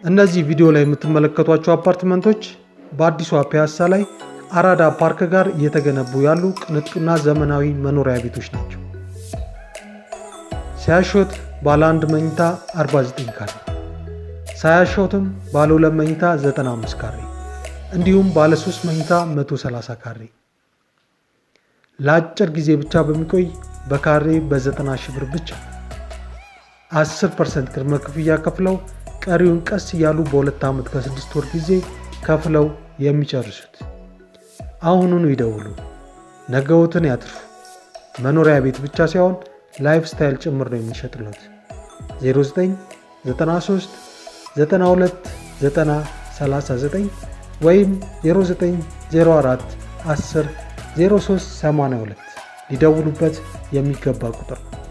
እነዚህ ቪዲዮ ላይ የምትመለከቷቸው አፓርትመንቶች በአዲሷ ፒያሳ ላይ አራዳ ፓርክ ጋር እየተገነቡ ያሉ ቅንጡና ዘመናዊ መኖሪያ ቤቶች ናቸው። ሲያሾት ባለ 1 መኝታ 49 ካሬ፣ ሳያሾትም ባለ 2 መኝታ 95 ካሬ እንዲሁም ባለ 3 መኝታ 130 ካሬ ለአጭር ጊዜ ብቻ በሚቆይ በካሬ በ90 ሺህ ብር ብቻ 10% ቅድመ ክፍያ ከፍለው ቀሪውን ቀስ እያሉ በ2 ዓመት ከ6 ወር ጊዜ ከፍለው የሚጨርሱት። አሁኑኑ ይደውሉ፣ ነገዎትን ያትርፉ። መኖሪያ ቤት ብቻ ሳይሆን ላይፍ ስታይል ጭምር ነው የሚሸጥሉት። 0993 92 90 39 ወይም 0904 10 03 82 ሊደውሉበት የሚገባ ቁጥር ነው።